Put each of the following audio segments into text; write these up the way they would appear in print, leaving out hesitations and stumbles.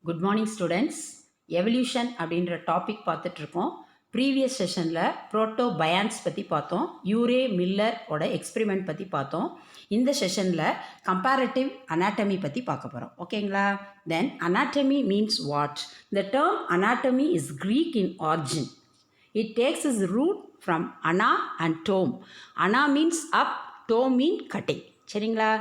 Good morning students. Evolution அப்படின்ற topic பார்த்துட்ருக்கோம். Previous செஷனில் புரோட்டோபயான்ஸ் பற்றி பார்த்தோம். யூரே மில்லரோட எக்ஸ்பெரிமெண்ட் பற்றி பார்த்தோம். இந்த செஷனில் கம்பேரட்டிவ் அனாட்டமி பற்றி பார்க்க போகிறோம். ஓகேங்களா? Then anatomy means what? The term anatomy is Greek in origin. It takes its root from ana and tome. Ana means up, tome mean cutting. சரிங்களா?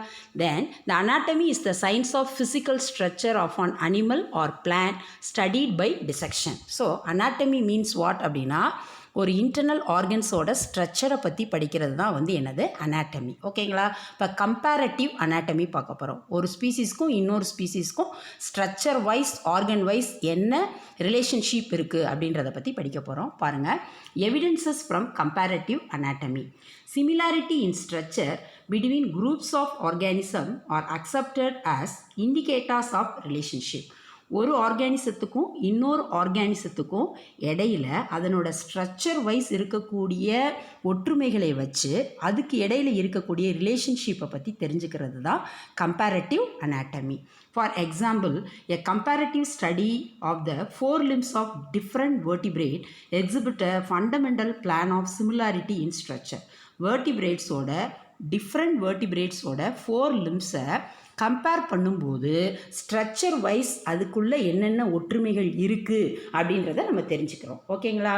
Then the anatomy is the science of physical structure of an animal or plant studied by dissection. So anatomy means what அப்படின்னா ஒரு internal ஆர்கன்ஸோட ஸ்ட்ரக்சரை பற்றி படிக்கிறது தான் என்னது anatomy. ஓகேங்களா? இப்போ கம்பேரட்டிவ் அனாட்டமி பார்க்க போகிறோம். ஒரு ஸ்பீசிஸ்க்கும் இன்னொரு ஸ்பீசிஸ்க்கும் ஸ்ட்ரக்சர் வைஸ் ஆர்கன் வைஸ் என்ன ரிலேஷன்ஷிப் இருக்குது அப்படின்றத பற்றி படிக்க போகிறோம். பாருங்கள், evidences from comparative anatomy. Similarity in structure between groups of organisms are accepted as indicators of relationship. ஒரு ஆர்கானிசத்துக்கும் இன்னொரு ஆர்கானிசத்துக்கும் இடையில் அதனோட ஸ்ட்ரக்சர் வைஸ் இருக்கக்கூடிய ஒற்றுமைகளை வச்சு அதுக்கு இடையில் இருக்கக்கூடிய ரிலேஷன்ஷிப்பை பற்றி தெரிஞ்சுக்கிறது தான் comparative anatomy. For example, a comparative study of the 4 limbs ஆஃப் டிஃப்ரெண்ட் vertebrate exhibit a fundamental plan of similarity in structure. வேர்டிபிரேட்ஸோட டிஃப்ரெண்ட் வேர்டிபிரேட்ஸோட 4 limbஸை கம்பேர் பண்ணும்போது ஸ்ட்ரக்சர் வைஸ் அதுக்குள்ளே என்னென்ன ஒற்றுமைகள் இருக்குது அப்படின்றத நம்ம தெரிஞ்சுக்கிறோம். ஓகேங்களா?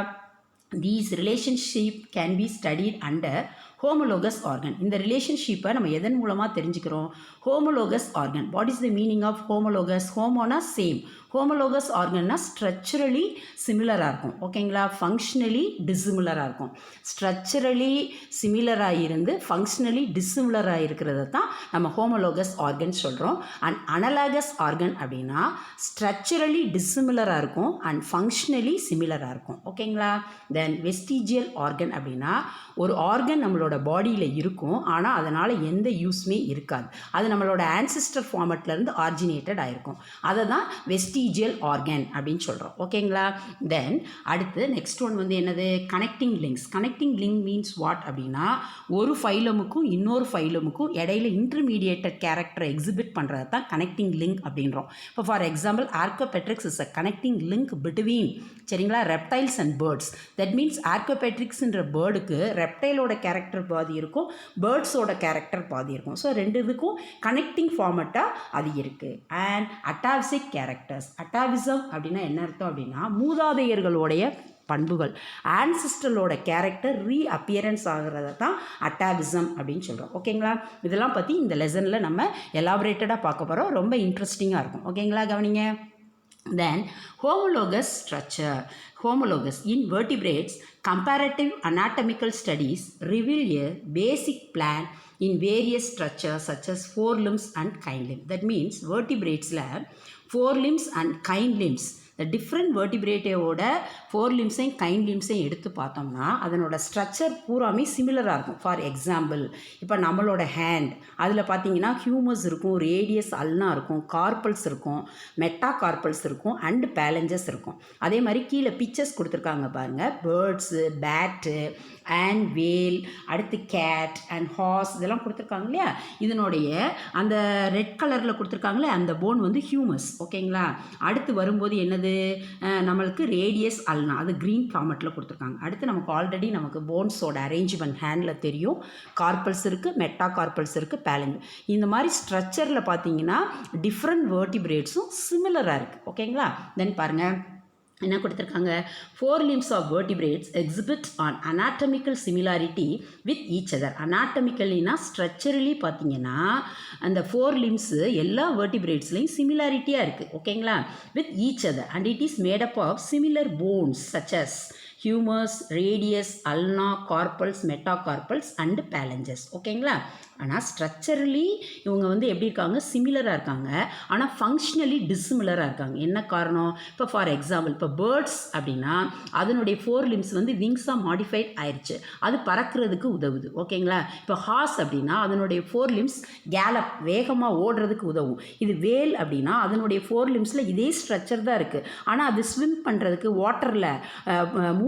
These relationship can be studied under homologous organ. இந்த ரிலேஷன்ஷிப்பை நம்ம எதன் மூலமாக தெரிஞ்சுக்கிறோம்? Homologous organ. What is the meaning of homologous? ஹோமோனா சேம், ஹோமோலோகஸ் ஆர்கன்னா ஸ்ட்ரக்சரலி சிமிலராக இருக்கும். ஓகேங்களா? ஃபங்க்ஷனலி டிஸ்சிமிலராக இருக்கும். ஸ்ட்ரக்சரலி சிமிலராக இருந்து ஃபங்க்ஷனலி டிஸ்சிமிலராக இருக்கிறத தான் நம்ம ஹோமோலோகஸ் ஆர்கன் சொல்கிறோம். அண்ட் அனலாகஸ் ஆர்கன் அப்படின்னா ஸ்ட்ரக்சரலி டிஸ்சிமிலராக இருக்கும் அண்ட் ஃபங்க்ஷனலி சிமிலராக இருக்கும். ஓகேங்களா? தென் வெஸ்டிஜியல் ஆர்கன் அப்படின்னா ஒரு ஆர்கன் நம்மளோட பாடியில் இருக்கும், ஆனால் அதனால் எந்த யூஸ்மே இருக்காது. அது நம்மளோட ஆன்சிஸ்டர் ஃபார்மட்லேருந்து ஆரிஜினேட்டட் ஆகிருக்கும். அதை தான் வெஸ்டிஜியல் ஆர்கன் அப்படின்னு சொல்கிறோம். ஓகேங்களா? தென் அடுத்து நெக்ஸ்ட் ஒன் என்னது? Connecting links. Connecting link means what அப்படின்னா ஒரு ஃபைலமுக்கும் இன்னொரு ஃபைலமுக்கும் இடையில இன்டர்மீடியேட்டட் கேரக்டரை எக்ஸிபிட் பண்ணுறது தான் கனெக்டிங் லிங்க் அப்படின்றோம். இப்போ for example, Archaeopteryx is a connecting link between, சரிங்களா, reptiles and birds. That means ஆர்கோபெட்ரிக்ஸ்ன்ற பேர்டுக்கு ரெப்டைலோட கேரக்டர் பாதி இருக்கும், பேர்ட்ஸோட கேரக்டர் பாதி இருக்கும். ஸோ ரெண்டு இதுக்கும் கனெக்டிங் ஃபார்மட்டாக அது இருக்குது. And அட்டாவிசிக் characters. அட்டாவிசம் அப்படின்னா என்ன அர்த்தம் அப்படின்னா மூதாதையர்களுடைய பண்புகள், ஆன்சிஸ்டரோட கேரக்டர் ரீஅப்பியரன்ஸ் ஆகிறத தான் அட்டாவிசம் அப்படின்னு சொல்கிறோம். ஓகேங்களா? இதெல்லாம் பற்றி இந்த லெசனில் நம்ம எலாபரேட்டடாக பார்க்க போகிறோம். ரொம்ப இன்ட்ரெஸ்டிங்காக இருக்கும். ஓகேங்களா? கவனிங்க. Then homologous structure. Homologous in vertebrates, comparative anatomical studies reveal a basic plan in various structures such as 4 limbs and kind limb. That means vertebrates la 4 limbs and kind limbs, the different vertebrateோட 4 limbஸையும் kind லிம்ஸையும் எடுத்து பார்த்தோம்னா அதனோட structure பூராமே சிமிலராக இருக்கும். For example, இப்போ நம்மளோட ஹேண்ட் அதில் பார்த்தீங்கன்னா ஹியூமஸ் இருக்கும், ரேடியஸ் அல்னா இருக்கும், கார்பல்ஸ் இருக்கும், மெட்டா கார்பல்ஸ் இருக்கும் அண்டு பேலஞ்சஸ் இருக்கும். அதே மாதிரி கீழே பிக்சர்ஸ் கொடுத்துருக்காங்க பாருங்கள். பேர்ட்ஸு, பேட்டு அண்ட் வேல், அடுத்து கேட் அண்ட் ஹார்ஸ் இதெல்லாம் கொடுத்துருக்காங்க இல்லையா? இதனுடைய அந்த ரெட் கலரில் கொடுத்துருக்காங்களே அந்த போன் ஹியூமஸ். ஓகேங்களா? அடுத்து வரும்போது என்னது? நம்மளுக்கு ரேடியஸ் அல்னா, அது க்ரீன் ஃபார்மட்டில் கொடுத்துருக்காங்க. அடுத்து நமக்கு ஆல்ரெடி நமக்கு போன்ஸோட அரேஞ்ச்மெண்ட் ஹேண்டில் தெரியும். கார்பல்ஸ் இருக்குது, மெட்டா கார்பல்ஸ் இருக்குது, பேலஞ்சு. இந்த மாதிரி ஸ்ட்ரக்சரில் பார்த்தீங்கன்னா டிஃப்ரெண்ட் வேர்டிபிரேட்ஸும் சிமிலராக இருக்குது. ஓகேங்களா? தென் பாருங்கள் என்ன கொடுத்துருக்காங்க? 4 limbs of vertebrates exhibit on anatomical similarity with each other. Anatomicallyனா ஸ்ட்ரக்சரலி பார்த்தீங்கன்னா அந்த 4 limbs எல்லா vertebrateஸ்லையும் சிமிலாரிட்டியாக இருக்குது. ஓகேங்களா? with each other and it is made up of similar bones such as humerus, radius, ulna, carpals, metacarpals and phalanges. ஓகேங்களா? ஆனால் structurally இவங்க எப்படி இருக்காங்க? சிமிலராக இருக்காங்க. ஆனால் ஃபங்க்ஷனலி டிஸ்சிமிலராக இருக்காங்க. என்ன காரணம்? இப்போ ஃபார் எக்ஸாம்பிள், இப்போ பேர்ட்ஸ் அப்படின்னா அதனுடைய 4 limbs விங்ஸாக மாடிஃபைட் ஆயிடுச்சு, அது பறக்கிறதுக்கு உதவுது. ஓகேங்களா? இப்போ ஹார்ஸ் அப்படின்னா அதனுடைய 4 limbs கேலப், வேகமாக ஓடுறதுக்கு உதவும். இது வேல் அப்படின்னா அதனுடைய 4 limbsல இதே ஸ்ட்ரக்சர் தான் இருக்குது, ஆனால் அது ஸ்விம் பண்ணுறதுக்கு வாட்டரில்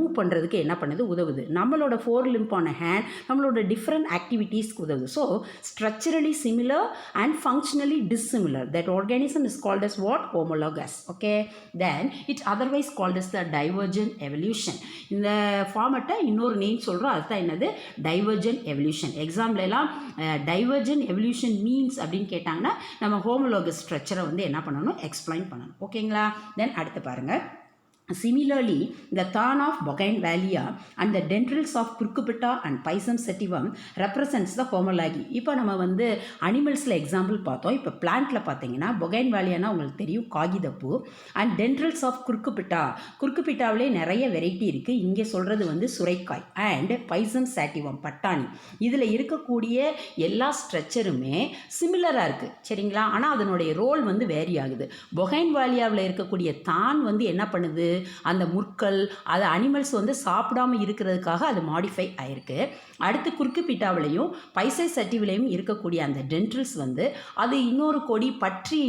மூவ் பண்ணுறதுக்கு என்ன பண்ணுது உதவுது. நம்மளோட 4 லிம்பான ஹேண்ட் நம்மளோட டிஃப்ரெண்ட் ஆக்டிவிட்டீஸ்க்கு உதவுது. So structurally similar and functionally dissimilar. That organism is called as what? Homologous. Okay, then it's otherwise called as the divergent evolution. இந்த ஃபார்மட்டை இன்னொரு நேம் சொல்கிறோம், அதுதான் என்னது? Divergent evolution. எக்ஸாம்லலாம் டைவர்ஜென்ட் எவல்யூஷன் மீன்ஸ் அப்படின்னு கேட்டாங்கன்னா நம்ம ஹோமோலோகஸ் ஸ்ட்ரக்சரை வந்து என்ன பண்ணணும்? எக்ஸ்பிளைன் பண்ணணும். ஓகேங்களா? தென் அடுத்து பாருங்கள். Similarly, the thorn of Bougainvillea and the dendrils of Curcupita and Pisum sativum represents the homology. இப்போ நம்ம வந்து அனிமல்ஸில் எக்ஸாம்பிள் பார்த்தோம். இப்போ பிளான்ட்டில் பார்த்தீங்கன்னா பொகைன்வேலியானா உங்களுக்கு தெரியும், காகிதப்பூ. அண்ட் டென்ட்ரல்ஸ் ஆஃப் குர்க்குபிட்டாவிலே நிறைய வெரைட்டி இருக்குது. இங்கே சொல்கிறது வந்து சுரைக்காய். அண்ட் பைசம் சாட்டிவம் பட்டாணி. இதில் இருக்கக்கூடிய எல்லா ஸ்ட்ரக்சருமே சிமிலராக இருக்குது, சரிங்களா? ஆனால் அதனுடைய ரோல் வந்து வேரி ஆகுது. பொகைன்வேலியாவில் இருக்கக்கூடிய தான் வந்து என்ன பண்ணுது? அந்த முற்கள் அது அனிமல்ஸ் வந்து சாப்பிடாம இருக்கிறதுக்காக அது மாடிஃபை ஆயிருக்கு. அடுத்து குர்க்குபிட்டாவிலையும் பைசை சட்டிவிலையும் இருக்கக்கூடிய அந்த டென்ட்ரில்ஸ் வந்து அது இன்னொரு கொடி பற்றி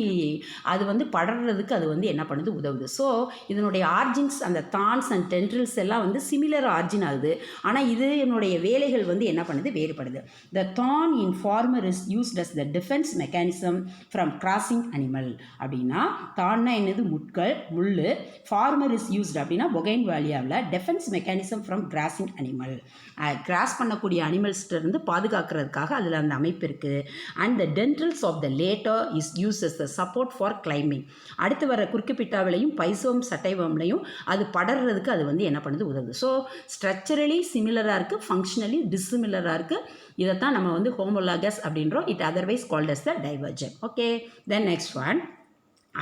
அது வந்து படறதுக்கு அது வந்து என்ன பண்ணுது? உதவுது. ஸோ இதனுடைய ஆர்ஜின்ஸ் அந்த தான்ஸ் அண்ட் டென்ட்ரில்ஸ் எல்லாம் வந்து சிமிலர் ஆர்ஜின் ஆகுது. ஆனால் இது என்னுடைய வேலைகள் வந்து என்ன பண்ணுது? வேறுபடுது. The thorn in former is used as the defence mechanism from crossing animal. அப்படின்னா தான்னா என்னது? முள். ஃபார்மர் இஸ் யூஸ்ட் அப்படின்னா பொகைன்வேலியாவில் defence mechanism from crossing animal. Cross பண்ணக்கூடிய அனிமல்ஸ்லேருந்து பாதுகாக்கிறதுக்காக அதில் அந்த அமைப்பு இருக்குது. And the tendrils of the latter is use as the support for climbing. அடுத்து வர குர்க்குபிட்டாவிலையும் பைசோம் சட்டைவம்லையும் அது படறதுக்கு அது வந்து என்ன பண்ணுது? உதவுது. ஸோ ஸ்ட்ரக்சரலி சிமிலராக இருக்குது, ஃபங்க்ஷனலி டிஸ்சிமிலராக இருக்குது. இதைத்தான் நம்ம வந்து ஹோமோலாகஸ் அப்படின்றோம். It otherwise called as the divergent. Okay, then next one,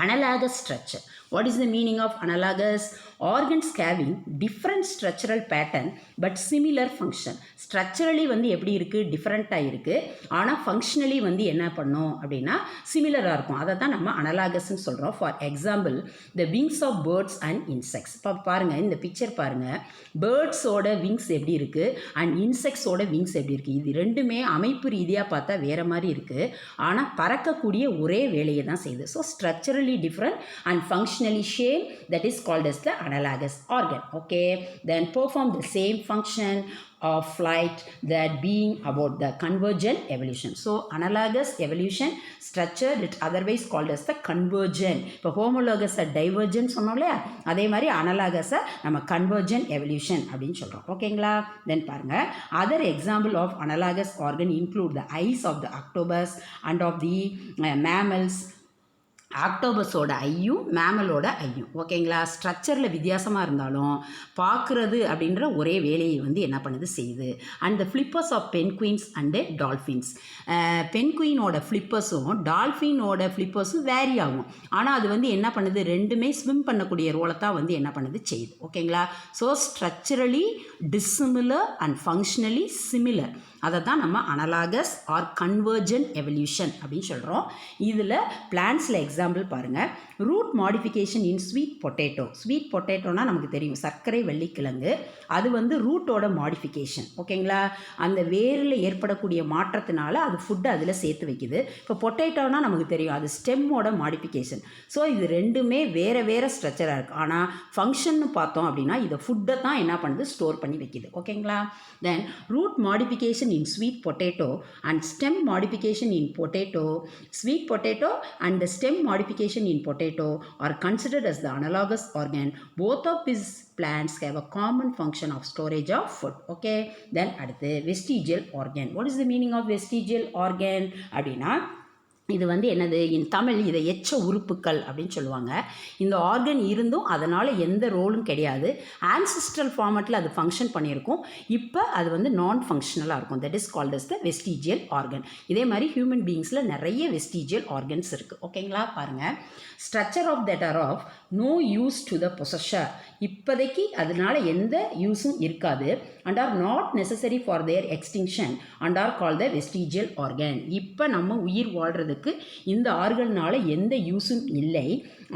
analogous structure. What is the meaning of analogous? Organs having different structural pattern but similar function. Structurally வந்து எப்படி இருக்குது? டிஃப்ரெண்ட்டாக இருக்குது. ஆனால் ஃபங்க்ஷனலி வந்து என்ன பண்ணும் அப்படின்னா சிமிலராக இருக்கும். அதை தான் நம்ம அனலாகஸ்ன்னு சொல்கிறோம். For example, the wings of birds and insects. இப்போ பாருங்கள், இந்த பிக்சர் பாருங்கள். பேர்ட்ஸோட விங்ஸ் எப்படி இருக்குது அண்ட் இன்செக்ட்ஸோட விங்ஸ் எப்படி இருக்குது? இது ரெண்டுமே அமைப்பு ரீதியாக பார்த்தா வேறு மாதிரி இருக்குது. ஆனால் பறக்கக்கூடிய ஒரே வேலையை தான் செய்யுது. So structurally different and functionally same. That is called as the analogous organ. Okay, then perform the same function of flight, that being about the convergent evolution. So analogous evolution structure, it otherwise called as the convergent. இப்போ homologous divergent சொன்னோம் இல்லையா, அதே மாதிரி analogous நம்ம convergent evolution அப்படின்னு சொல்கிறோம். ஓகேங்களா? தென் பாருங்கள், other example of analogous organ include the eyes of the octopus and of the mammals. ஆக்டோபஸோட ஐயும் மேமலோட ஐயும். ஓகேங்களா? ஸ்ட்ரக்சரில் வித்தியாசமாக இருந்தாலும் பார்க்குறது அப்படின்ற ஒரே வேலையை வந்து என்ன பண்ணுது? செய்யுது. And the flippers of penguins and dolphins. பென்குயினோட ஃப்ளிப்பர்ஸும் டால்ஃபினோட ஃப்ளிப்பர்ஸும் வேரி ஆகும். ஆனால் அது வந்து என்ன பண்ணுது? ரெண்டுமே ஸ்விம் பண்ணக்கூடிய ரோலை தான் வந்து என்ன பண்ணுது? செய்யுது. ஓகேங்களா? So structurally dissimilar and functionally similar. அதை தான் நம்ம அனலாகஸ் ஆர் கன்வர்ஜென்ட் எவல்யூஷன் அப்படின்னு சொல்கிறோம். இதில் பிளான்ட்ஸில் எக்ஸாம்பிள் பாருங்கள். Root modification in sweet potato. Sweet பொட்டேட்டோனா நமக்கு தெரியும், சர்க்கரை வெள்ளிக்கிழங்கு. அது வந்து ரூட்டோட மாடிஃபிகேஷன். ஓகேங்களா? அந்த வேரில் ஏற்படக்கூடிய மாற்றத்தினால அது ஃபுட்டு அதில் சேர்த்து வைக்குது. இப்போ பொட்டேட்டோனா நமக்கு தெரியும், அது ஸ்டெம்மோட மாடிஃபிகேஷன். ஸோ இது ரெண்டுமே வேறு வேறு ஸ்ட்ரக்சராக இருக்குது. ஆனால் ஃபங்க்ஷன்னு பார்த்தோம் அப்படின்னா இதை ஃபுட்டை தான் என்ன பண்ணுது? ஸ்டோர் பண்ணி வைக்குது. ஓகேங்களா? Then root modification in sweet potato and stem modification in potato, sweet potato and the stem modification in potato are considered as the analogous organ. Both of these plants have a common function of storage of food. Okay, then அடுத்து vestigial organ. What is the meaning of vestigial organ அப்படின்னா இது வந்து என்னது? இன் தமிழ் இதை எச்ச உறுப்புக்கள் அப்படின்னு சொல்லுவாங்க. இந்த ஆர்கன் இருந்தும் அதனால் எந்த ரோலும் கிடையாது. ஆன்சிஸ்ட்ரல் ஃபார்மட்டில் அது ஃபங்க்ஷன் பண்ணியிருக்கும். இப்போ அது வந்து நான் ஃபங்க்ஷனலாக இருக்கும். That is called as the vestigial organ. இதே மாதிரி ஹியூமன் பீயிங்ஸில் நிறைய வெஸ்டிஜியல் ஆர்கன்ஸ் இருக்குது. ஓகேங்களா? பாருங்கள், structure of that are of no use to the possessor. இப்போதைக்கு அதனால எந்த யூஸும் இருக்காது. And are not necessary for their extinction and are call the vestigial organ. இப்போ நம்ம உயிர் வாழ்கிறதுக்கு இந்த ஆர்கன்னால எந்த யூஸும் இல்லை.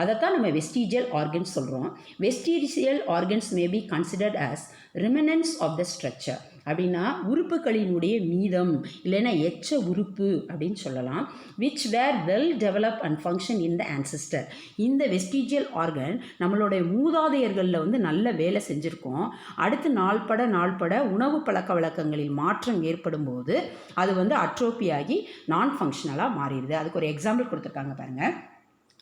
அதைத்தான் நம்ம வெஸ்டிஜியல் ஆர்கன்ஸ் சொல்கிறோம். Vestigial organs may be considered as remnants of the structure. அப்படின்னா உறுப்புகளினுடைய மீதம் இல்லைன்னா எச்ச உறுப்பு அப்படின்னு சொல்லலாம். Which were well develop and function in the ancestor. இந்த வெஸ்டிஜியல் ஆர்கன் நம்மளுடைய மூதாதையர்களில் வந்து நல்ல வேலை செஞ்சுருக்கோம். அடுத்து நாள்பட உணவு பழக்க வழக்கங்களில் மாற்றம் ஏற்படும் போது அது வந்து அட்ரோபி ஆகி நான் ஃபங்க்ஷனலாக மாறிடுது. அதுக்கு ஒரு எக்ஸாம்பிள் கொடுத்துருக்காங்க பாருங்கள்.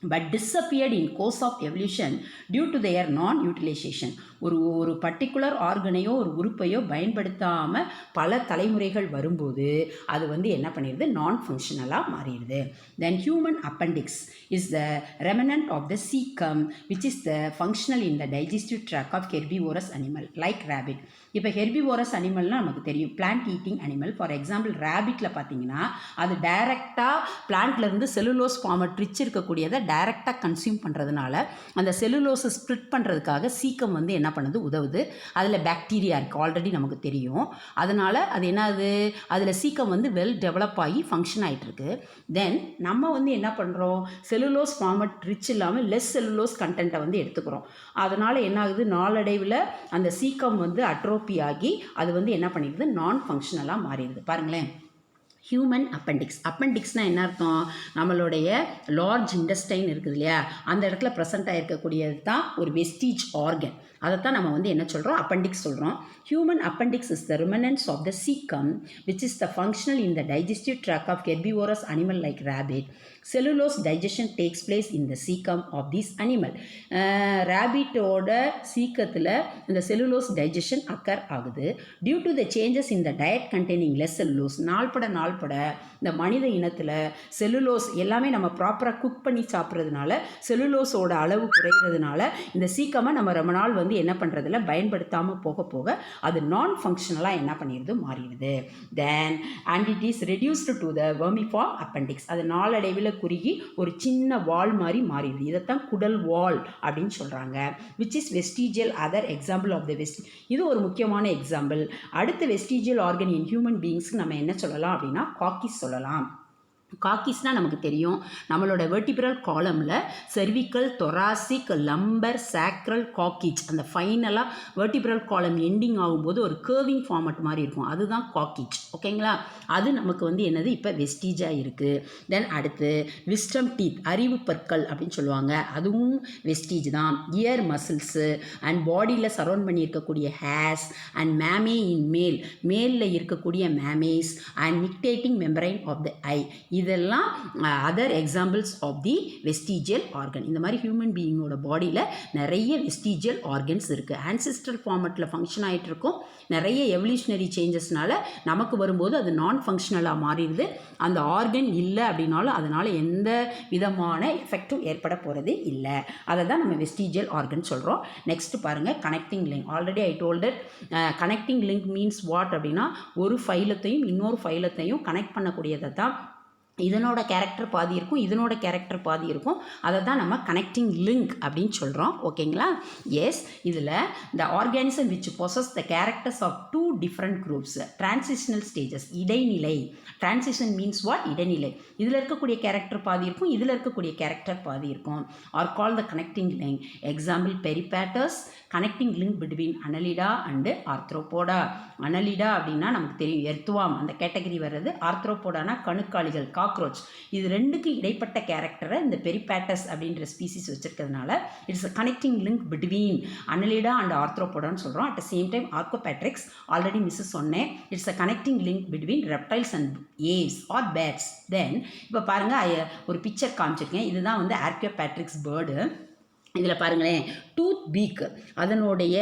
but disappeared in course of evolution due to their non-utilization. ஒரு பர்டிகுலர் ஆர்கனையோ ஒரு உறுப்பையோ பயன்படுத்தாமல் பல தலைமுறைகள் வரும்போது அது வந்து என்ன பண்ணிடுது, நான் ஃபங்க்ஷனலாக மாறிடுது. Then human appendix is the remnant of the caecum which is the functional in the digestive tract of herbivorous animal like rabbit. இப்போ ஹெர்பிவோரஸ் அனிமல்னால் நமக்கு தெரியும் plant eating animal. For example ரேபிட்டில் பார்த்தீங்கன்னா அது டைரெக்டாக பிளான்ட்லேருந்து செல்லுலோஸ் ஃபார்மட் ரிச் இருக்கக்கூடியதை டைரெக்டாக கன்சியூம் பண்ணுறதுனால அந்த செல்லுலோஸை ஸ்ப்ளிட் பண்ணுறதுக்காக சீக்கம் வந்து என்ன பண்ணுது, உதவுது. அதில் பாக்டீரியா இருக்குது, ஆல்ரெடி நமக்கு தெரியும். அதனால் அது என்னது, அதில் சீக்கம் வந்து வெல் டெவலப் ஆகி ஃபங்க்ஷன் ஆகிட்டுருக்கு. தென் நம்ம வந்து என்ன பண்ணுறோம், செல்லுலோஸ் ஃபார்மட் ரிச் இல்லாமல் லெஸ் செல்லுலோஸ் கண்டென்ட்டை வந்து எடுத்துக்கிறோம். அதனால் என்ன ஆகுது, நாளடைவில் அந்த சீக்கம் வந்து அட்ரோபி ஆகி அது வந்து என்ன பண்ணிடுது, நான் ஃபங்க்ஷனலாக மாறிடுது. பாருங்களேன், ஹியூமன் அப்பெண்டிக்ஸ்னால் என்ன அர்த்தம், நம்மளுடைய லார்ஜ் இன்டெஸ்டைன் இருக்குது இல்லையா, அந்த இடத்துல ப்ரெசென்ட் ஆகிருக்கக்கூடியது தான் ஒரு வெஸ்டீஜ் ஆர்கன். அதைத்தான் நம்ம வந்து என்ன சொல்கிறோம், அப்பெண்டிக்ஸ் சொல்கிறோம். Human appendix is the remnants of the caecum which is the functional in the digestive tract of herbivorous animal like rabbit. Cellulose digestion takes place in the caecum of this animal. ரேபிட்டோட சீக்கத்தில் இந்த cellulose digestion occur ஆகுது. Due to the changes in the diet containing less cellulose. நாள்பட இந்த மனித இனத்தில் cellulose எல்லாமே நம்ம ப்ராப்பராக குக் பண்ணி சாப்பிட்றதுனால செல்லுலோஸோட அளவு குறைகிறதுனால இந்த சீக்கமாக நம்ம ரொம்ப நாள் வந்து என்ன பண்ணுறதில்ல, பயன்படுத்தாமல் போக போக அது நான் ஃபங்க்ஷனலாக என்ன பண்ணிடுது, மாறிடுது. Then and it is reduced to the vermiform appendix. அது நாளடைவில் குறுகி ஒரு சின்ன வால் மாதிரி மாறிடுது. இதைத்தான் குடல் வால் அப்படின்னு சொல்கிறாங்க. Which is vestigial other example of the இது ஒரு முக்கியமான எக்ஸாம்பிள். அடுத்த வெஸ்டிஜியல் ஆர்கன் இன் ஹியூமன் பீயிங்ஸ்க்கு நம்ம என்ன சொல்லலாம் அப்படின்னா காக்கிஸ் சொல்லலாம். காக்கிஸ்னால் நமக்கு தெரியும், நம்மளோட வெர்டிபிரல் காலமில் cervical, thoracic, lumbar, sacral, coccyx, அந்த ஃபைனலாக வெர்டிபிரல் காலம் எண்டிங் ஆகும்போது ஒரு கேர்விங் ஃபார்மட் மாதிரி இருக்கும், அதுதான் காக்கிச். ஓகேங்களா, அது நமக்கு வந்து என்னது இப்போ வெஸ்டீஜாக இருக்குது. தென் அடுத்து விஸ்டம் டீத், அறிவு பற்கள் அப்படின்னு சொல்லுவாங்க, அதுவும் வெஸ்டீஜ் தான். இயர் மசில்ஸு அண்ட் பாடியில் சரௌண்ட் பண்ணி இருக்கக்கூடிய ஹேர்ஸ் அண்ட் மேமே இன் மேலில் இருக்கக்கூடிய mammae and nictitating membrane of the eye, இதெல்லாம் other examples of the vestigial organ. இந்த மாதிரி ஹியூமன் பீயிங்கோட பாடியில் நிறைய வெஸ்டீஜியல் ஆர்கன்ஸ் இருக்குது. ஆன்சிஸ்ட்ரல் ஃபார்மட்டில் ஃபங்க்ஷன் ஆகிட்டு இருக்கும். நிறைய எவல்யூஷனரி சேஞ்சஸ்னால நமக்கு வரும்போது அது நான் ஃபங்க்ஷனலாக மாறிடுது. அந்த ஆர்கன் இல்லை அப்படின்னாலும் அதனால் எந்த விதமான எஃபெக்டும் ஏற்பட போகிறது இல்லை. அதை தான் நம்ம வெஸ்டீஜியல் ஆர்கன் சொல்கிறோம். நெக்ஸ்ட் பாருங்கள், connecting link. Already I told it. Connecting link means what அப்படின்னா ஒரு ஃபைலத்தையும் இன்னொரு ஃபைலத்தையும் கனெக்ட் பண்ணக்கூடியதை தான். இதனோட கேரக்டர் பாதி இருக்கும், இதனோட கேரக்டர் பாதி இருக்கும். அதை தான் நம்ம கனெக்டிங் லிங்க் அப்படின்னு சொல்கிறோம். ஓகேங்களா, எஸ். இதில் the organism which possess the characters of two different groups, transitional stages, இடைநிலை. டிரான்சிஷன் மீன்ஸ் வாட், இடைநிலை. இதில் இருக்கக்கூடிய கேரக்டர் பாதி இருக்கும், இதில் இருக்கக்கூடிய கேரக்டர் பாதி இருக்கும். Or call the connecting link. Example Peripatus, connecting link between Annelida and Arthropoda. Annelida அப்படின்னா நமக்கு தெரியும் எர்த்துவாம், அந்த கேட்டகரி வர்றது. ஆர்த்ரோபோடானா கணுக்காளிகள், காக்ரோச். இது ரெண்டுக்கு இடைப்பட்ட கேரக்டரை இந்த பெரிபேட்டஸ் அப்படின்ற ஸ்பீசிஸ் வச்சிருக்கிறதுனால it's a connecting link between Annelida and ஆர்த்ரோபோடான்னு சொல்கிறோம். At the same time Archaeopteryx, already மிஸ்ஸஸ் சொன்னேன், it's a connecting link between reptiles and Aves or birds. Then இப்போ பாருங்கள், ஒரு பிக்சர் காமிச்சிருக்கேன். இதுதான் வந்து ஆர்கோபேட்ரிக்ஸ் பேர்டு. இதில் பாருங்களேன், டூத் பீக்கு, அதனுடைய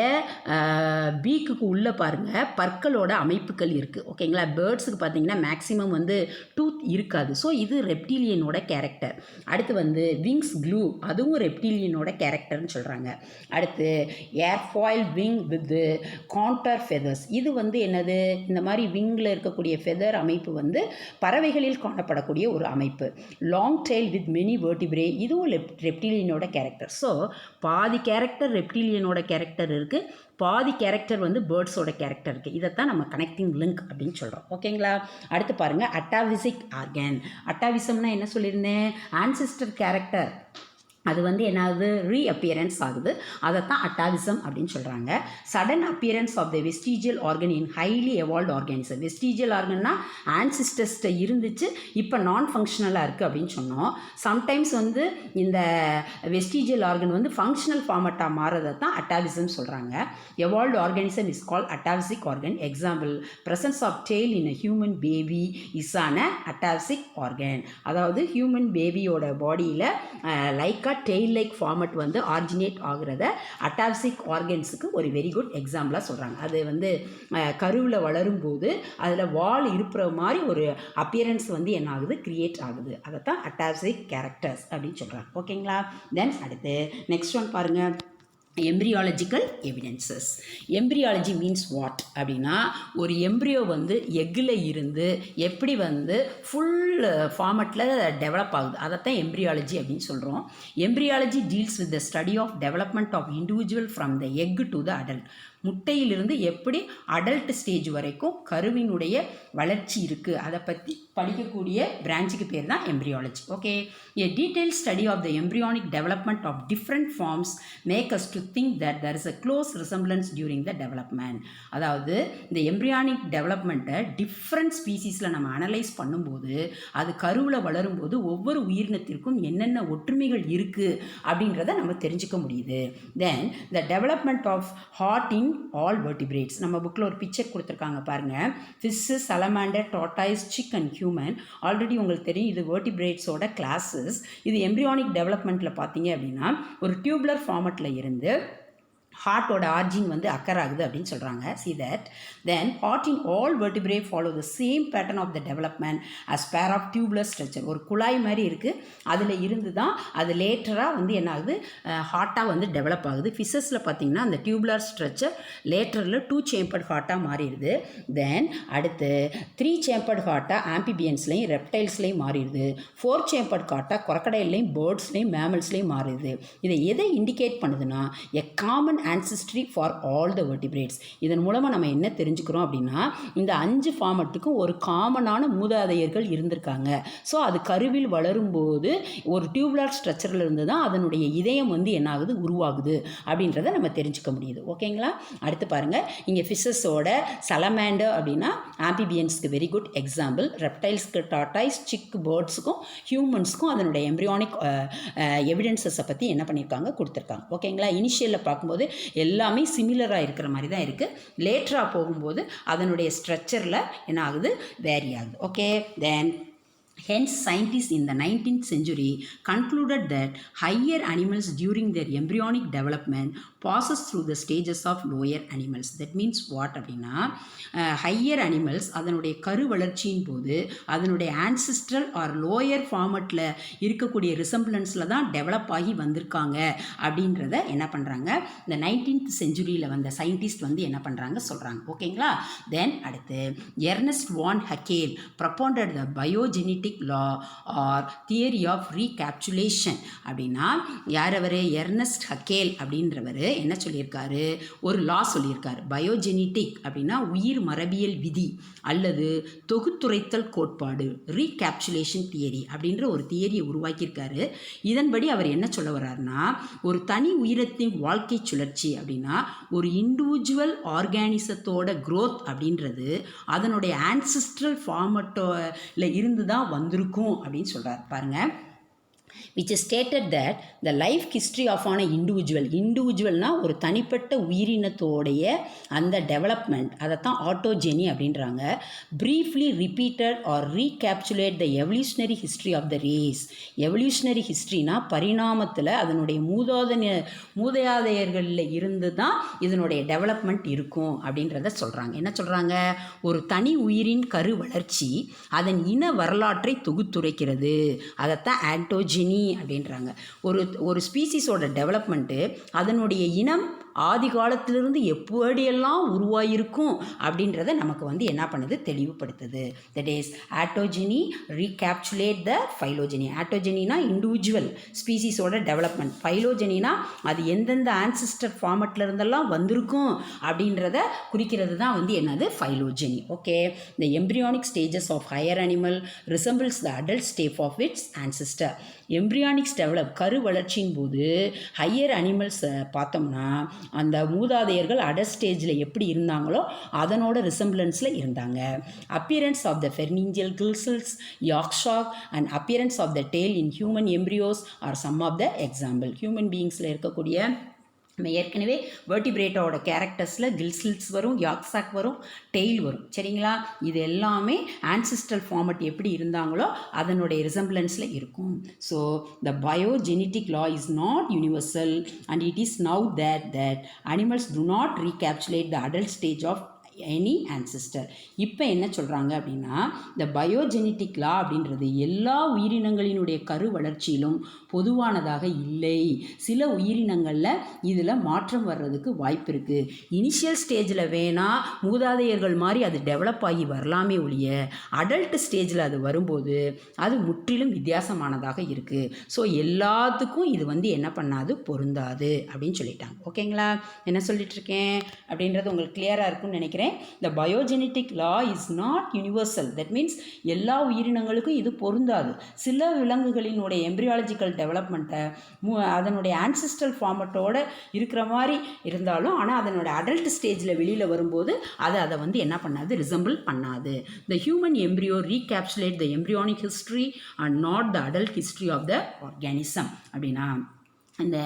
பீக்குக்கு உள்ளே பாருங்கள் பற்களோட அமைப்புகள் இருக்குது. ஓகேங்களா, பேர்ட்ஸுக்கு பார்த்தீங்கன்னா மேக்ஸிமம் வந்து டூத் இருக்காது. ஸோ இது ரெப்டீலியனோட கேரக்டர். அடுத்து வந்து விங்ஸ் க்ளூ, அதுவும் ரெப்டீலியனோட கேரக்டர்னு சொல்கிறாங்க. அடுத்து airfoil wing with contour feathers, இது வந்து என்னது, இந்த மாதிரி விங்கில் இருக்கக்கூடிய ஃபெதர் அமைப்பு வந்து பறவைகளில் காணப்படக்கூடிய ஒரு அமைப்பு. லாங் டெயில் வித் மெனி வெர்டிபிரே, இதுவும் ரெப்டீலியனோட கேரக்டர். ஸோ பாதி கேரக்டர் ரெப்டீலியனோட கேரக்டர் இருக்குது, பாதி கேரக்டர் வந்து பேர்ட்ஸோட கேரக்டர் இருக்குது. இதைத்தான் நம்ம கனெக்டிங் லிங்க் அப்படின்னு சொல்கிறோம். ஓகேங்களா, அடுத்து பாருங்கள் அட்டாவிசிக் ஆர்கன். அட்டாவிசம்னா என்ன சொல்லியிருந்தேன், ஆன்சிஸ்டர் கேரக்டர். அது வந்து என்னாகுது ரீஅப்பியரன்ஸ் ஆகுது. அதைத்தான் அட்டாவிசம் அப்படின்னு சொல்கிறாங்க. Sudden appearance of the vestigial organ in highly evolved organism. Vestigial ஆர்கன்னா ஆன்சிஸ்டர்ஸ்ட்டை இருந்துச்சு, இப்போ நான் ஃபங்க்ஷனலாக இருக்குது அப்படின்னு சொன்னோம். சம்டைம்ஸ் வந்து இந்த வெஸ்டீஜியல் ஆர்கன் வந்து ஃபங்க்ஷனல் ஃபார்மட்டாக மாறதை தான் அட்டாவிசம் சொல்கிறாங்க. Evolved organism is called அட்டாவிசிக் organ. Example, presence of tail in a human baby is on a அட்டாவிசிக் organ. அதாவது ஹியூமன் பேபியோட பாடியில் லைக்காக டெய்ல் லைக் ஃபார்மட் வந்து ஆரிஜினேட் ஆகுறத அட்டாவிசிக் ஆர்கன்ஸுக்கு ஒரு வெரி குட் எக்ஸாம்பிளாக சொல்கிறாங்க. அது வந்து கருவில் வளரும்போது அதில் வால் இருக்கிற மாதிரி ஒரு அப்பியரன்ஸ் வந்து என்ன ஆகுது, கிரியேட் ஆகுது. அதை தான் அட்டாவிசிக் கேரக்டர்ஸ் அப்படின்னு சொல்கிறாங்க. ஓகேங்களா? தென் அடுத்து நெக்ஸ்ட் ஒன் பாருங்கள், embryological evidences. Embryology means what அப்படின்னா, ஒரு எம்ப்ரியோ வந்து எக்கில் இருந்து எப்படி வந்து ஃபுல் ஃபார்மட்டில் டெவலப் ஆகுது, அதைத்தான் எம்ப்ரியாலஜி அப்படின்னு சொல்கிறோம். Embryology deals with the study of development of individual from the egg to the adult. முட்டையிலிருந்து எப்படி அடல்ட் ஸ்டேஜ் வரைக்கும் கருவினுடைய வளர்ச்சி இருக்குது அதை பற்றி படிக்கக்கூடிய பிரான்ச்சுக்கு பேர் தான் embryology. Okay, a detailed study of the embryonic development of different forms make us to think that there is a close resemblance during the development. அதாவது இந்த எம்ப்ரியானிக் டெவலப்மெண்ட்டை டிஃப்ரெண்ட் ஸ்பீசிஸில் நம்ம அனலைஸ் பண்ணும்போது அது கருவில் வளரும்போது ஒவ்வொரு உயிரினத்திற்கும் என்னென்ன ஒற்றுமைகள் இருக்குது அப்படின்றத நம்ம தெரிஞ்சுக்க முடியுது. Then the development of heart in all vertebrates. நம்ம புக்கில் ஒரு பிக்சர் கொடுத்துருக்காங்க பாருங்கள். Fish, salamander, tortoise, chick and human. Already உங்களுக்கு தெரியும் இது வெர்டிபிரேட்ஸோட கிளாஸஸ். இது எம்ப்ரியானிக் டெவலப்மெண்ட்டில் பார்த்தீங்க அப்படின்னா ஒரு டியூப்லர் ஃபார்மட்டில் இருந்து ஹார்ட்டோட ஆர்ஜின் வந்து அக்கர் ஆகுது அப்படின்னு சொல்கிறாங்க. See that then heart in all vertebrae follow the same pattern of the development as pair of tubular structure. ஒரு குழாய் மாதிரி இருக்குது, அதில் இருந்து தான் அது லேட்டராக வந்து என்ன ஆகுது, ஹார்ட்டாக வந்து டெவலப் ஆகுது. ஃபிஷஸில் பார்த்தீங்கன்னா அந்த டியூபுலர் ஸ்ட்ரக்சர் லேட்டரில் 2 சேம்பர்ட் ஹார்ட்டாக மாறிடுது. தென் அடுத்து 3 சேம்பர்ட் ஹார்ட்டாக ஆம்பிபியன்ஸ்லையும் ரெப்டைல்ஸ்லையும் மாறிடுது. 4 சேம்பர்ட் ஹார்ட்டாக கொரக்கடைல்லையும் பேர்ட்ஸ்லையும் மேமல்ஸ்லையும் மாறிடுது. இதை எதை இண்டிகேட் பண்ணுதுன்னா a common ancestry for all the vertebrates. இதன் மூலமாக நம்ம என்ன தெரிஞ்சுக்கிறோம் அப்படின்னா இந்த 5 ஃபார்மட்டுக்கும் ஒரு காமனான மூதாதையர்கள் இருந்திருக்காங்க. ஸோ அது கருவில் வளரும்போது ஒரு டியூபுலர் ஸ்ட்ரக்சரில் இருந்து தான் அதனுடைய இதயம் வந்து என்ன ஆகுது, உருவாகுது அப்படின்றத நம்ம தெரிஞ்சுக்க முடியுது. ஓகேங்களா? அடுத்து பாருங்கள், இங்கே ஃபிஷஸோட சலமாண்டர் அப்படின்னா ஆம்பிபியன்ஸ்க்கு வெரி குட் எக்ஸாம்பிள். ரெப்டைல்ஸ்க்கு டார்டாய்ஸ், சிக், பேர்ட்ஸுக்கும் ஹியூமன்ஸ்க்கும் அதனுடைய எம்ப்ரியானிக் எவிடென்சஸை பற்றி என்ன பண்ணியிருக்காங்க, கொடுத்துருக்காங்க. ஓகேங்களா? இனிஷியலில் பார்க்கும்போது எல்லாமே சிமிலராக இருக்கிற மாதிரி தான் இருக்குது. லேட்டராக போகும்போது அதனுடைய ஸ்ட்ரக்சரில் என்ன ஆகுது, வேரி ஆகுது. Okay, then hence scientists in the 19th century concluded that higher animals during their embryonic development passes through the stages of lower animals. That means what அப்படின்னா ஹையர் அனிமல்ஸ் அதனுடைய கரு வளர்ச்சியின் போது அதனுடைய ஆன்சிஸ்ட்ரல் ஆர் லோயர் ஃபார்மட்டில் இருக்கக்கூடிய ரிசம்பிளன்ஸில் தான் develop ஆகி வந்திருக்காங்க அப்படின்றத என்ன பண்ணுறாங்க இந்த 19th செஞ்சுரியில் வந்த சயின்டிஸ்ட் வந்து என்ன பண்ணுறாங்க சொல்கிறாங்க. ஓகேங்களா? தென் அடுத்து Ernst von Haeckel propounded the biogenetic law or theory of recapitulation. அப்படின்னா யார் அவர், எர்னஸ்ட் ஹக்கேல் அப்படின்றவர் என்ன சொல்லியிருக்காரு, ஒரு லா சொல்லியிருக்காரு. பயோஜெனிட்டிக் அப்படின்னா உயிர் மரபியல் விதி அல்லது தொகுத்துரைத்தல் கோட்பாடு, ரீகேப்சுலேஷன் தியரி அப்படின்ற ஒரு தியரியை உருவாக்கியிருக்காரு. இதன்படி அவர் என்ன சொல்ல வர்றாருன்னா ஒரு தனி உயிரத்தின் வாழ்க்கை சுழற்சி அப்படின்னா ஒரு இண்டிவிஜுவல் ஆர்கானிசத்தோட க்ரோத் அப்படின்றது அதனுடைய ஆன்சிஸ்ட்ரல் ஃபார்மட்டோல இருந்து தான் வந்திருக்கும் அப்படின்னு சொல்கிறார். பாருங்கள், which stated that the life history of an இண்டிவிஜுவல்னா ஒரு தனிப்பட்ட உயிரினத்தோடைய அந்த டெவலப்மெண்ட் அதைத்தான் ஆட்டோஜெனி அப்படின்றாங்க. briefly repeated or recapitulate the evolutionary history of the race. Evolutionary ஹிஸ்ட்ரினா பரிணாமத்தில் அதனுடைய மூதாதையர்களில் இருந்து தான் இதனுடைய டெவலப்மெண்ட் இருக்கும் அப்படின்றத சொல்கிறாங்க. என்ன சொல்கிறாங்க, ஒரு தனி உயிரின் கரு வளர்ச்சி அதன் இன வரலாற்றை தொகுத்துரைக்கிறது, அதைத்தான் ஆண்டோஜெனி அப்படின்றாங்க. ஒரு ஸ்பீசிஸோட டெவலப்மெண்ட்டு அதனுடைய இனம் ஆதி காலத்திலிருந்து எப்படியெல்லாம் உருவாயிருக்கும் அப்படின்றத நமக்கு வந்து என்ன பண்ணுது, தெளிவுபடுத்துது. That is ontogeny recapitulate the phylogeny. ஆட்டோஜெனினா இண்டிவிஜுவல் ஸ்பீசிஸோட டெவலப்மெண்ட், ஃபைலோஜெனினா அது எந்தெந்த ஆன்சிஸ்டர் ஃபார்மெட்டில் இருந்தெல்லாம் வந்திருக்கும் அப்படின்றத குறிக்கிறது தான் வந்து என்னது, ஃபைலோஜெனி. ஓகே, இந்த embryonic stages of higher animal resembles the adult stage of its ancestor. Embryonics develop கரு வளர்ச்சியின் போது ஹையர் அனிமல்ஸை பார்த்தோம்னா அந்த மூதாதையர்கள் அடல்ட் ஸ்டேஜில் எப்படி இருந்தாங்களோ அதனோட ரிசம்பிளன்ஸில் இருந்தாங்க. Appearance of the pharyngeal gill slits, yolk sac and appearance of the tail in human embryos are some of the example. Human பீயிங்ஸில் இருக்கக்கூடிய நம்ம ஏற்கனவே வெர்டிபிரேட்டோட கேரக்டர்ஸில் கில்சில்ஸ் வரும், யாக்ஸாக் வரும், டெயில் வரும். சரிங்களா, இது எல்லாமே ஆன்சிஸ்ட்ரல் ஃபார்மட் எப்படி இருந்தாங்களோ அதனுடைய ரிசம்பிளன்ஸில் இருக்கும். So the biogenetic law is not universal and it is now that animals do not recapitulate the adult stage of any ancestor. இப்போ என்ன சொல்கிறாங்க அப்படின்னா, இந்த பயோஜெனட்டிக் லா அப்படின்றது எல்லா உயிரினங்களினுடைய கரு வளர்ச்சியிலும் பொதுவானதாக இல்லை. சில உயிரினங்களில் இதில் மாற்றம் வர்றதுக்கு வாய்ப்பு இருக்குது. இனிஷியல் ஸ்டேஜில் வேணால் மூதாதையர்கள் மாதிரி அது டெவலப் ஆகி வரலாமே ஒழிய அடல்ட் ஸ்டேஜில் அது வரும்போது அது முற்றிலும் வித்தியாசமானதாக இருக்குது. ஸோ எல்லாத்துக்கும் இது வந்து என்ன பண்ணாது, பொருந்தாது அப்படின்னு சொல்லிட்டாங்க. ஓகேங்களா, என்ன சொல்லிட்டுருக்கேன் அப்படின்றது உங்களுக்கு கிளியராக இருக்குன்னு நினைக்கிறேன். The biogenetic law is not universal. That means எல்லா உயிரினங்களுக்கும் இது பொருந்தாது. சில விலங்குகளினுடைய எம்பிரியாலஜிக்கல் டெவலப்மெண்ட்டை அதனுடைய ஆன்சிஸ்ட்ரல் ஃபார்மட்டோட இருக்கிற மாதிரி இருந்தாலும் ஆனால் அதனோட அடல்ட் ஸ்டேஜில் வெளியில் வரும்போது அதை வந்து என்ன பண்ணாது, ரிசம்பிள் பண்ணாது. The human embryo recapsulate the embryonic history and not the adult history of the organism. அப்படின்னா அந்த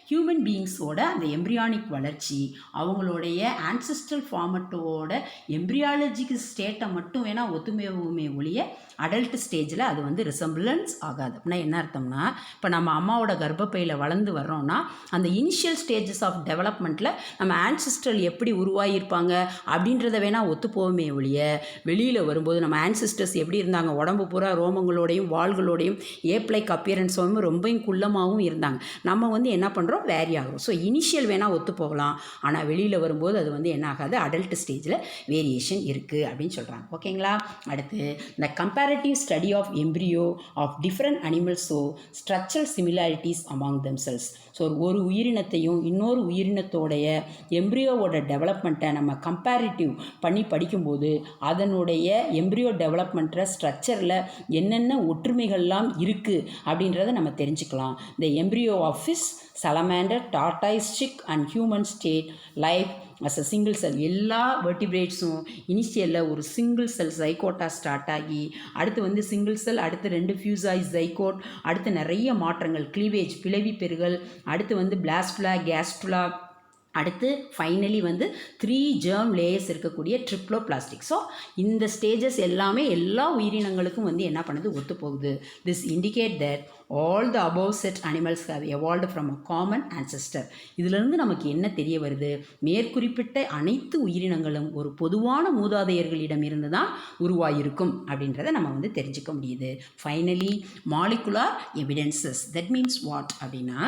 ஹியூமன் பீயிங்ஸோட அந்த எம்ப்ரியானிக் வளர்ச்சி அவங்களுடைய ஆன்சிஸ்ட்ரல் ஃபார்மட்டோட எம்ப்ரியாலஜிக்கல் ஸ்டேட்டை மட்டும் வேணால் ஒத்துமையுமே ஒழிய அடல்ட் ஸ்டேஜில் அது வந்து ரிசம்பிளன்ஸ் ஆகாது. அப்படின்னா என்ன அர்த்தம்னா, இப்போ நம்ம அம்மாவோட கர்ப்பப்பையில் வளர்ந்து வர்றோம்னா அந்த இனிஷியல் ஸ்டேஜஸ் ஆஃப் டெவலப்மெண்ட்டில் நம்ம ஆன்சிஸ்ட்ரல் எப்படி உருவாகியிருப்பாங்க அப்படின்றத வேணால் ஒத்துப்போவுமே ஒழிய வெளியில் வரும்போது நம்ம ஆன்சிஸ்டர்ஸ் எப்படி இருந்தாங்க, உடம்பு பூரா ரோமங்களோடையும் வாள்களோடையும் ஏப்லைக் அப்பியரன்ஸும் ரொம்பவும் குள்ளமாகவும் இருந்தாங்க. நம்ம வந்து என்ன பண்ணுறோம், வேரி ஆகிறோம். ஸோ இனிஷியல் வேணால் ஒத்து போகலாம், ஆனால் வெளியில் வரும்போது அது வந்து என்ன ஆகாது, அடல்ட் ஸ்டேஜில் வேரியேஷன் இருக்குது அப்படின்னு சொல்கிறாங்க. ஓகேங்களா, அடுத்து இந்த comparative study of embryo of different animals so structural similarities among themselves. So ஒரு உயிரினத்தையும் இன்னொரு உயிரினத்தோடைய எம்ப்ரியோவோட டெவலப்மெண்ட்டை நம்ம கம்பேரிட்டிவ் பண்ணி படிக்கும்போது அதனுடைய எம்ப்ரியோ டெவலப்மெண்ட்டை ஸ்ட்ரக்சரில் என்னென்ன ஒற்றுமைகள்லாம் இருக்குது அப்படின்றத நம்ம தெரிஞ்சுக்கலாம். இந்த embryo of fish, salamander, tortoise, chick and human state life as a single cell. எல்லா வெர்டிபிரேட்ஸும் இனிஷியலில் ஒரு சிங்கிள் செல் ஜைகோட்டாக ஸ்டார்ட் ஆகி அடுத்து வந்து சிங்கிள் செல், அடுத்து 2 ஃபியூசாய்ஸ் ஜைகோட், அடுத்து நிறைய மாற்றங்கள், கிளீவேஜ் பிளவி பெறுகள், அடுத்து வந்து பிளாஸ்டுலா, கேஸ்ட்ருலா, அடுத்து ஃபைனலி வந்து 3 ஜெர்ம் லேயர்ஸ் இருக்கக்கூடிய ட்ரிப்ளோபிளாஸ்டிக். ஸோ இந்த ஸ்டேஜஸ் எல்லாமே எல்லா உயிரினங்களுக்கும் வந்து என்ன பண்ணுது, ஒத்து போகுது. This indicate that all the above set animals have evolved from a common ancestor. இதிலிருந்து நமக்கு என்ன தெரிய வருது, மேற்குறிப்பிட்ட அனைத்து உயிரினங்களும் ஒரு பொதுவான மூதாதையர்களிடம் இருந்து தான் உருவாயிருக்கும் அப்படின்றத நம்ம வந்து தெரிஞ்சுக்க முடியுது. Finally molecular evidences. That means what அப்படின்னா,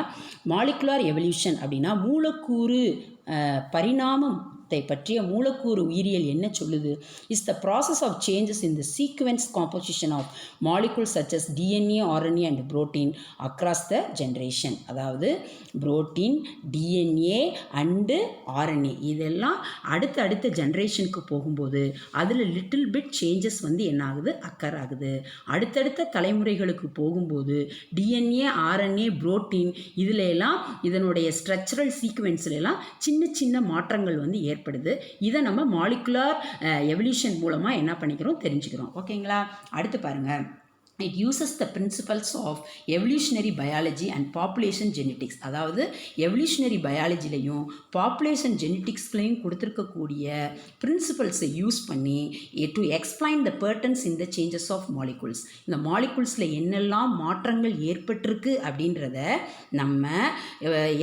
மாலிகுலார் எவல்யூஷன் அப்படின்னா மூலக்கூறு பரிணாமத்தை பற்றிய மூலக்கூறு உயிரியல் என்ன சொல்லுது, is the process of changes in the sequence composition of molecules such as DNA, RNA and protein across the generation. அதாவது புரோட்டீன், டிஎன்ஏ அண்டு ஆர்என்ஏ இதெல்லாம் அடுத்த ஜென்ரேஷனுக்கு போகும்போது அதில் லிட்டில் பிட் சேஞ்சஸ் வந்து என்ன ஆகுது, அக்கர் ஆகுது. அடுத்தடுத்த தலைமுறைகளுக்கு போகும்போது டிஎன்ஏ, ஆர்என்ஏ, புரோட்டீன் இதில் எல்லாம் இதனுடைய ஸ்ட்ரக்சரல் சீக்வென்ஸ்லாம் சின்ன மாற்றங்கள் வந்து ஏற்படுது. இதை நம்ம மாலிகுலார் எவல்யூஷன் மூலமாக என்ன பண்ணிக்கிறோம், தெரிஞ்சுக்கிறோம். ஓகேங்களா, அடுத்து பாருங்கள். It uses the principles of evolutionary biology and population genetics. அதாவது எவல்யூஷனரி பயாலஜிலையும் பாப்புலேஷன் ஜெனட்டிக்ஸ்லையும் கொடுத்துருக்கக்கூடிய பிரின்சிபல்ஸை யூஸ் பண்ணி to explain the patterns in the changes of molecules. இந்த மாலிகுல்ஸில் என்னெல்லாம் மாற்றங்கள் ஏற்பட்டிருக்கு அப்படின்றத நம்ம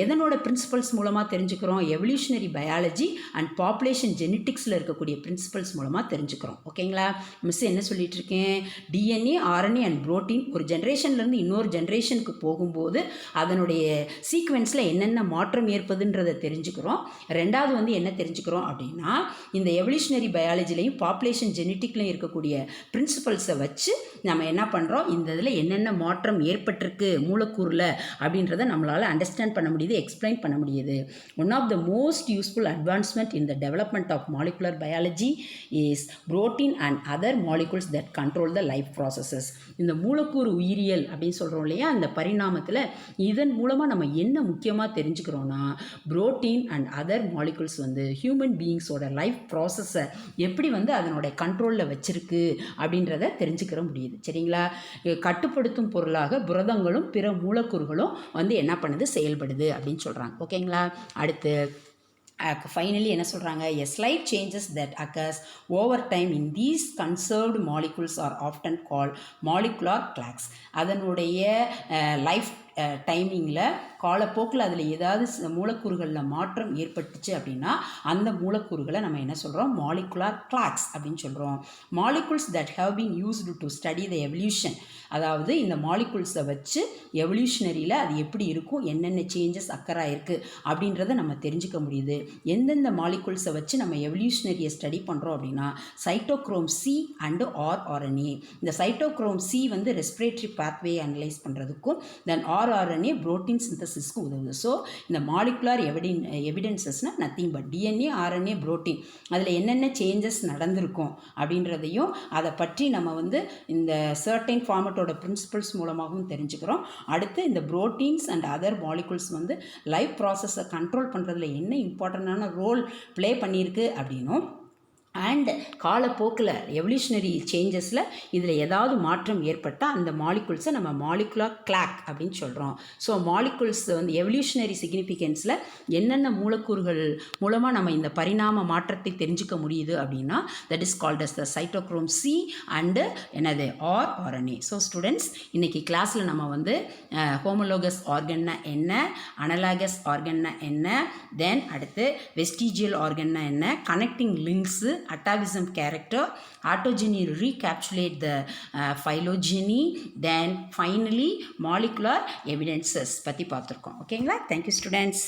எதனோட பிரின்சிபல்ஸ் மூலமாக தெரிஞ்சுக்கிறோம், எவல்யூஷனரி பயாலஜி அண்ட் பாப்புலேஷன் ஜெனட்டிக்ஸில் இருக்கக்கூடிய பிரின்சிபல்ஸ் மூலமாக தெரிஞ்சுக்கிறோம். ஓகேங்களா, மிஸ் என்ன சொல்லிட்டு இருக்கேன், டிஎன்ஏ, ஆர்என்ஏ அண்ட் புரோட்டீன் ஒரு ஜென்ரேஷன்லேருந்து இன்னொரு ஜென்ரேஷனுக்கு போகும்போது அதனுடைய சீக்வென்ஸில் என்னென்ன மாற்றம் ஏற்பதுன்றதை தெரிஞ்சுக்கிறோம். ரெண்டாவது வந்து என்ன தெரிஞ்சுக்கிறோம் அப்படின்னா, இந்த எவல்யூஷனரி பயாலஜிலையும் பாப்புலேஷன் ஜெனட்டிக்லையும் இருக்கக்கூடிய பிரின்சிபல்ஸை வச்சு நம்ம என்ன பண்ணுறோம், இந்த இதில் என்னென்ன மாற்றம் ஏற்பட்டிருக்கு மூலக்கூறில் அப்படின்றத நம்மளால் அண்டர்ஸ்டாண்ட் பண்ண முடியுது, எக்ஸ்பிளைன் பண்ண முடியுது. One of the most useful advancement in the development of molecular biology is protein and other molecules that control the life processes. இந்த மூலக்கூறு உயிரியல் அப்படின்னு சொல்கிறோம் இல்லையா, அந்த பரிணாமத்தில் இதன் மூலமாக நம்ம என்ன முக்கியமாக தெரிஞ்சுக்கிறோன்னா, புரோட்டீன் அண்ட் அதர் மாலிகுல்ஸ் வந்து ஹியூமன் பீயிங்ஸோட லைஃப் ப்ராசஸை எப்படி வந்து அதனோட கண்ட்ரோலில் வச்சிருக்கு அப்படின்றத தெரிஞ்சுக்கிற முடியுது. சரிங்களா? கட்டுப்படுத்தும் பொருளாக புரதங்களும் பிற மூலக்கூறுகளும் வந்து என்ன பண்ணுது, செயல்படுது அப்படின்னு சொல்கிறாங்க. ஓகேங்களா? அடுத்து ஃபைனலி என்ன சொல்கிறாங்க, a slight changes that occurs over time in these conserved molecules are often called molecular clocks. அதனுடைய லைஃப் டைமிங்கில் காலப்போக்கில் அதில் ஏதாவது மூலக்கூறுகளில் மாற்றம் ஏற்பட்டுச்சு அப்படின்னா அந்த மூலக்கூறுகளை நம்ம என்ன சொல்கிறோம், மாலிகுலார் கிளாக்ஸ் அப்படின்னு சொல்கிறோம். Molecules that have been used to study the evolution, அதாவது இந்த மாலிகுல்ஸை வச்சு எவல்யூஷனரியில் அது எப்படி இருக்கும், என்னென்ன சேஞ்சஸ் அக்கராக இருக்குது அப்படின்றத நம்ம தெரிஞ்சுக்க முடியுது. எந்தெந்த மாலிகுல்ஸை வச்சு நம்ம எவல்யூஷனரியை ஸ்டடி பண்ணுறோம் அப்படின்னா சைட்டோக்ரோம் சி அண்டு ஆர்ஆர்என்ஏ. இந்த சைட்டோக்ரோம் சி வந்து ரெஸ்பிரேட்டரி பாத்வே அனலைஸ் பண்ணுறதுக்கும், தென் ஆர்ஆர்என்ஏ புரோட்டீன் சிந்தசிஸ்க்கு உதவுது. ஸோ இந்த மாலிகுலர் எவிடென்சஸ்னால் nothing but DNA, RNA, protein அதில் என்னென்ன சேஞ்சஸ் நடந்திருக்கும் அப்படின்றதையும் அதை பற்றி நம்ம வந்து இந்த சர்டைன் ஃபார்மட்டோட பிரின்சிபல்ஸ் மூலமாகவும் தெரிஞ்சுக்கிறோம். அடுத்து இந்த புரோட்டீன்ஸ் அண்ட் அதர் மாலிகுல்ஸ் வந்து லைஃப் ப்ராசஸை கண்ட்ரோல் பண்ணுறதுல என்ன இம்பார்ட்டண்டான ரோல் ப்ளே பண்ணியிருக்கு அப்படின்னும், அண்ட் காலப்போக்கில் எவல்யூஷனரி சேஞ்சஸில் இதில் ஏதாவது மாற்றம் ஏற்பட்டால் அந்த மாலிகுல்ஸை நம்ம மாலிகுலர் கிளாக் அப்படின்னு சொல்கிறோம். ஸோ மாலிகுல்ஸ் வந்து எவல்யூஷனரி சிக்னிஃபிகன்ஸில் என்னென்ன மூலக்கூறுகள் மூலமாக நம்ம இந்த பரிணாம மாற்றத்தை தெரிஞ்சுக்க முடியுது அப்படின்னா that is called as the cytochrome C and என்னது ஆர்ஆர்என்ஏ. ஸோ ஸ்டூடெண்ட்ஸ், இன்றைக்கி கிளாஸில் நம்ம வந்து ஹோமோலோகஸ் ஆர்கன்னா என்ன, அனலாகஸ் ஆர்கன்னா என்ன, தென் அடுத்து வெஸ்டிஜியல் ஆர்கன்னா என்ன, connecting links, atavism character, autogeny recapitulate the phylogeny, then finally molecular evidences பற்றி பார்த்துருக்கோம். ஓகேங்களா? Thank you students.